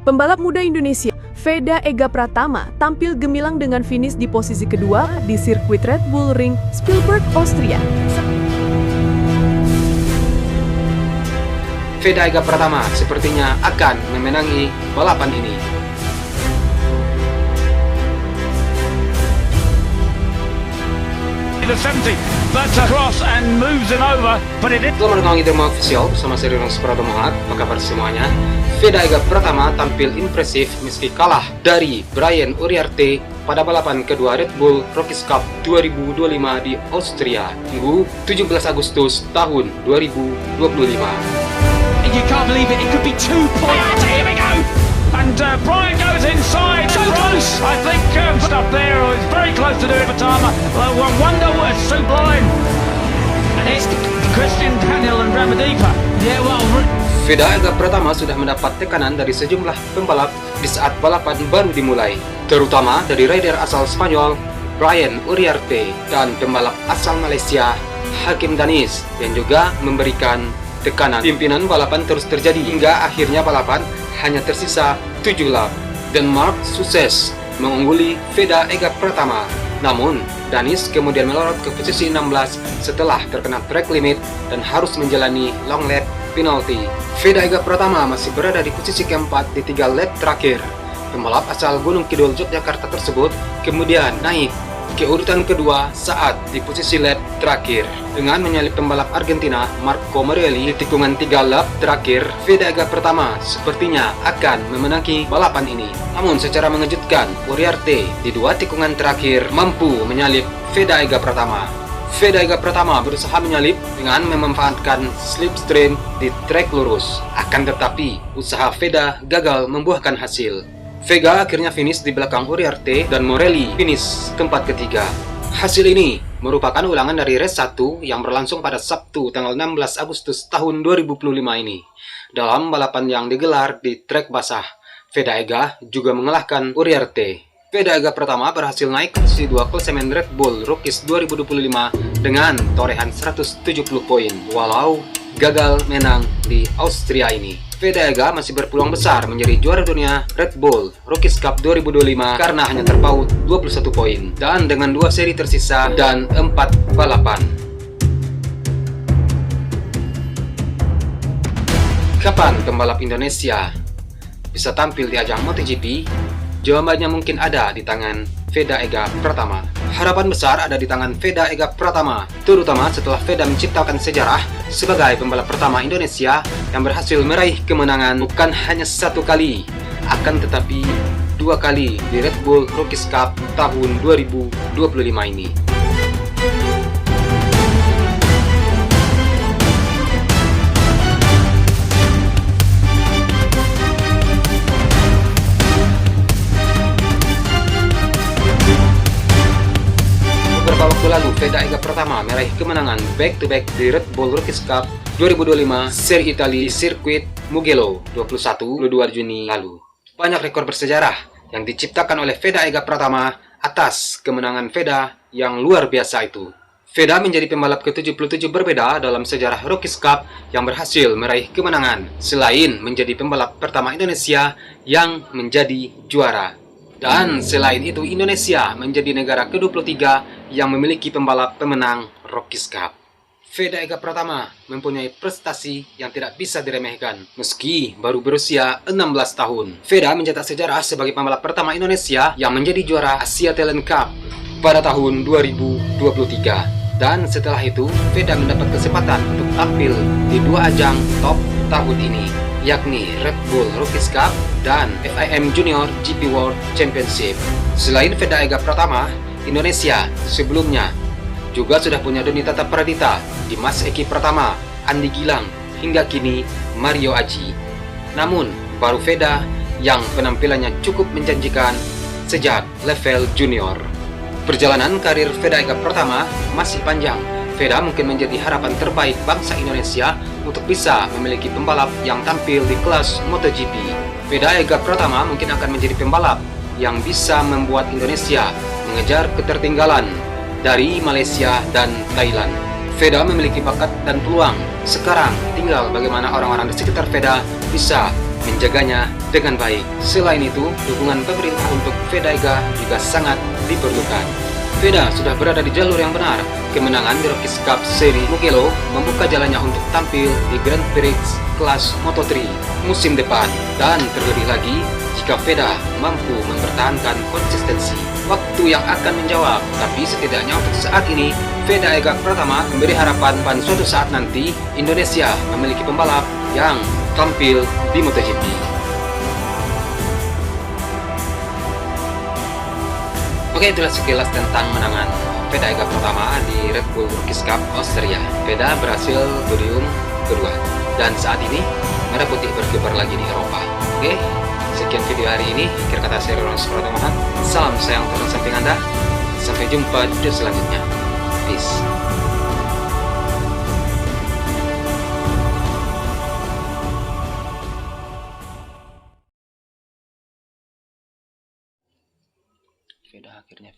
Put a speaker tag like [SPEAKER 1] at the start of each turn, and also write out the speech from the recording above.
[SPEAKER 1] Pembalap muda Indonesia, Veda Ega Pratama, tampil gemilang dengan finish di posisi kedua di sirkuit Red Bull Ring, Spielberg, Austria.
[SPEAKER 2] Veda Ega Pratama sepertinya akan memenangi balapan ini.
[SPEAKER 3] The 70, that's across and moves him over, but it is...
[SPEAKER 2] Selamat datang di Derma Official bersama saya Rirong Suprado Muhammad. Apa kabar semuanya? Veda Ega Pratama tampil impresif meski kalah dari Brian Uriarte pada balapan kedua Red Bull Rookies Cup 2025 di Austria, Minggu 17 Agustus tahun 2025.
[SPEAKER 3] You can't believe it, it could be 2 points. Here we go! And Brian goes inside. So close! I think stuff there is very close to doing Pratama. One wonder what sublime. And it's Christian, Daniel and Ramadipa. Yeah, well...
[SPEAKER 2] Veda Ega Pratama sudah mendapat tekanan dari sejumlah pembalap di saat balapan baru dimulai, terutama dari rider asal Spanyol Brian Uriarte dan pembalap asal Malaysia Hakim Danis yang juga memberikan tekanan. Pimpinan balapan terus terjadi hingga akhirnya balapan hanya tersisa 7 lap. Denmark sukses mengungguli Veda Ega Pratama. Namun, Danis kemudian melorot ke posisi 16 setelah terkena track limit dan harus menjalani long lap penalty. Veda Ega Pratama masih berada di posisi keempat di 3 lap terakhir. Pembalap asal Gunung Kidul, Yogyakarta tersebut kemudian naik ke urutan kedua saat di posisi lap terakhir dengan menyalip pembalap Argentina Marco Morelli di tikungan 3 lap terakhir. Veda Ega Pratama sepertinya akan memenangi balapan ini. Namun secara mengejutkan, Uriarte di 2 tikungan terakhir mampu menyalip Veda Ega Pratama. Veda Ega Pratama berusaha menyalip dengan memanfaatkan slipstream di trek lurus. Akan tetapi, usaha Veda gagal membuahkan hasil. Vega akhirnya finish di belakang Uriarte dan Morelli finish tempat ketiga. Hasil ini merupakan ulangan dari race 1 yang berlangsung pada Sabtu tanggal 16 Agustus tahun 2025 ini. Dalam balapan yang digelar di trek basah, Veda Ega juga mengalahkan Uriarte. Veda Ega Pratama berhasil naik ke posisi 2 klasemen Red Bull Rookies 2025 dengan torehan 170 poin, walau gagal menang di Austria ini. Veda Ega masih berpeluang besar menjadi juara dunia Red Bull Rookies Cup 2025 karena hanya terpaut 21 poin dan dengan 2 seri tersisa dan 4 balapan. Kapan pembalap Indonesia bisa tampil di ajang MotoGP? Jawabannya mungkin ada di tangan Veda Ega Pratama. Harapan besar ada di tangan Veda Ega Pratama, terutama setelah Veda menciptakan sejarah sebagai pembalap pertama Indonesia yang berhasil meraih kemenangan bukan hanya 1 kali, akan tetapi 2 kali di Red Bull Rookies Cup tahun 2025 ini. Waktu lalu, Veda Ega Pratama meraih kemenangan back-to-back di Red Bull Rookies Cup 2025 Seri Italia di sirkuit Mugello 21-22 Juni lalu. Banyak rekor bersejarah yang diciptakan oleh Veda Ega Pratama atas kemenangan Veda yang luar biasa itu. Veda menjadi pembalap ke-77 berbeda dalam sejarah Rookies Cup yang berhasil meraih kemenangan, selain menjadi pembalap pertama Indonesia yang menjadi juara. Dan selain itu, Indonesia menjadi negara ke-23 yang memiliki pembalap pemenang Rookies Cup. Veda Ega Pratama mempunyai prestasi yang tidak bisa diremehkan. Meski baru berusia 16 tahun, Veda mencetak sejarah sebagai pembalap pertama Indonesia yang menjadi juara Asia Talent Cup pada tahun 2023. Dan setelah itu, Veda mendapat kesempatan untuk tampil di 2 ajang top tahun ini, yakni Red Bull Rookies Cup dan FIM Junior GP World Championship. Selain Veda Ega Pratama, Indonesia sebelumnya juga sudah punya Doni Tata Pradita, Dimas Eki Pratama, Andi Gilang, hingga kini Mario Aji. Namun, baru Veda yang penampilannya cukup menjanjikan sejak level junior. Perjalanan karir Veda Ega Pratama masih panjang. Veda mungkin menjadi harapan terbaik bangsa Indonesia untuk bisa memiliki pembalap yang tampil di kelas MotoGP. Veda Ega Pratama mungkin akan menjadi pembalap yang bisa membuat Indonesia mengejar ketertinggalan dari Malaysia dan Thailand. Veda memiliki bakat dan peluang. Sekarang tinggal bagaimana orang-orang di sekitar Veda bisa menjaganya dengan baik. Selain itu, dukungan pemerintah untuk Vega juga sangat diperlukan. Vega sudah berada di jalur yang benar. Kemenangan di Rookies Cup seri Mugello membuka jalannya untuk tampil di Grand Prix kelas Moto3 musim depan. Dan terlebih lagi, jika Vega mampu mempertahankan konsistensi, waktu yang akan menjawab. Tapi setidaknya untuk saat ini, Vega Pratama memberi harapan pada suatu saat nanti Indonesia memiliki pembalap yang tampil di MotoGP. Oke, itulah sekilas tentang menangan Vega Pratama di Red Bull Rookies Cup Austria. Vega berhasil podium kedua, dan saat ini merah putih berkibar lagi di Eropa. Oke, sekian video hari ini. Akhir kata saya Ronald Pratama. Salam sayang Tuhan samping Anda. Sampai jumpa di video selanjutnya. Peace. Vega akhirnya